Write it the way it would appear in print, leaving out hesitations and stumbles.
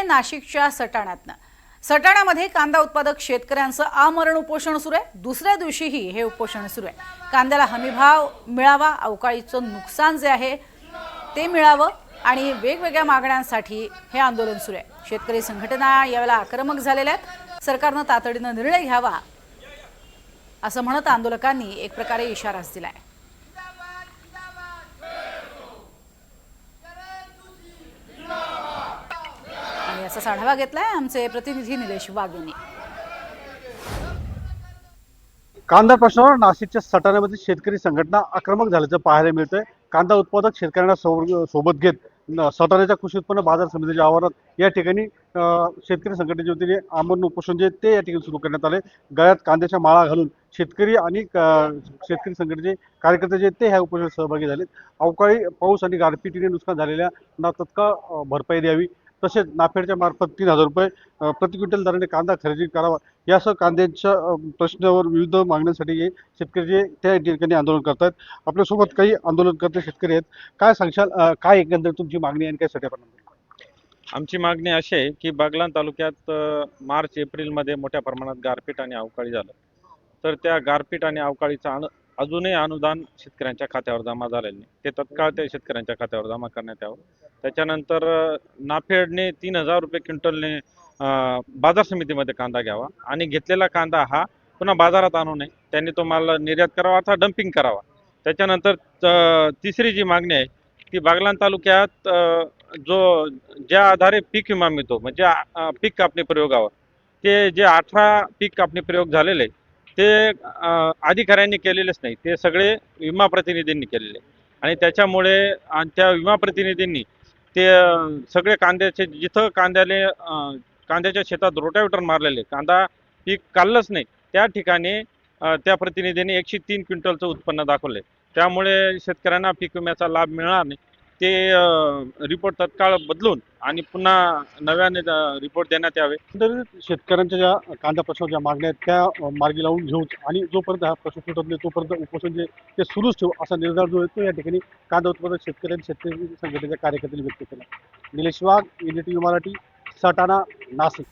आहे नाशिकच्या सटाण्यातनं। सटाण्यामध्ये कांदा उत्पादक शेतकऱ्यांचं आमरण उपोषण सुरू आहे। दुसऱ्या दिवशीही हे उपोषण सुरू आहे। कांद्याला हमीभाव मिळावा, अवकाळीचं नुकसान जे आहे ते मिळावं आणि वेगवेगळ्या मागण्यांसाठी हे आंदोलन सुरू आहे। शेतकरी संघटना यावेळेला आक्रमक झालेल्या आहेत। सरकारनं तातडीनं निर्णय घ्यावा असं म्हणत आंदोलकांनी एक प्रकारे इशाराच दिलाय। आणि असा आढावा घेतलाय आमचे प्रतिनिधी निलेश वाघ यांनी। कांदा प्रश्नावर नाशिकच्या सटाण्यामध्ये शेतकरी संघटना आक्रमक झाल्याचं पाहायला मिळतंय। कांदा उत्पादक शेतकऱ्यांना सोबत घेत सटाण्याच्या कृषी उत्पन्न बाजार समितीच्या आवारात या ठिकाणी शेतकरी संघटनेच्या वतीने आमरण उपोषण जे ते या ठिकाणी सुरू करण्यात आले। गळ्यात कांद्याच्या माळा घालून शेतकरी आणि शेतकरी संघटनेचे कार्यकर्ते जे ते ह्या उपोषणात सहभागी झाले। अवकाळी पाऊस आणि गारपिटीने नुकसान झालेल्यांना तत्काळ भरपाई द्यावी, तसेच नाफेडच्या मार्फत 3000 रुपये प्रति क्विंटल दराने कांदा खरेदी करावा यासह कांद्याच्या प्रश्नावर विविध मागण्यांसाठी हे शेतकरी जे त्या ठिकाणी आंदोलन करतात। आपल्यासोबत काही आंदोलनकर्ते शेतकरी आहेत। काय सांगशाल, काय एकंदरीत तुमची मागणी आणि काय साठी आपण? आमची मागणी अशी आहे की बागलाण तालुक्यात मार्च एप्रिलमध्ये मोठ्या प्रमाणात गारपीट आणि अवकाळी झालं, तर त्या गारपीट आणि अवकाळीचा अजूनही अनुदान शेतकऱ्यांच्या खात्यावर जमा झालेलं नाही। ते तत्काळ त्या शेतकऱ्यांच्या खात्यावर जमा करण्यात यावं। त्याच्यानंतर नाफेडने 3000 रुपये क्विंटलने बाजार समितीमध्ये कांदा घ्यावा आणि घेतलेला कांदा हा पुन्हा बाजारात आणू नये, त्यांनी तो माल निर्यात करावा अथवा डम्पिंग करावा। त्याच्यानंतर तिसरी जी मागणी आहे ती बागलाण तालुक्यात ज्या आधारे पीक विमा मिळतो, म्हणजे पीक कापणी प्रयोगावर, ते जे 18 पीक कापणी प्रयोग झालेले ते अधिकाऱ्यांनी केलेलेच नाही, ते सगळे विमा प्रतिनिधींनी केलेले। आणि त्याच्यामुळे त्या विमा प्रतिनिधींनी ते सगळे कांद्याचे जिथं कांद्याच्या शेतात रोटावेटर मारलेले, कांदा पीक काढलंच नाही, त्या ठिकाणी त्या प्रतिनिधींनी 103 क्विंटलचं उत्पन्न दाखवले। त्यामुळे शेतकऱ्यांना पीक विम्याचा लाभ मिळणार नाही। ते रिपोर्ट तत्काळ बदलून आणि पुन्हा नव्याने रिपोर्ट देण्यात यावे। तर शेतकऱ्यांच्या ज्या कांदा प्रश्नावर ज्या मागण्या आहेत त्या मार्गी लावून घेऊ आणि जोपर्यंत हा प्रश्न सुटत नाही तोपर्यंत उपोषण जे ते सुरूच ठेवू असा निर्धार जो आहे तो या ठिकाणी कांदा उत्पादक शेतकरी आणि शेतकरी संघटनेच्या कार्यकर्त्यांनी व्यक्त केला। निलेश वाघ, NDTV मराठी, सटाणा, नाशिक।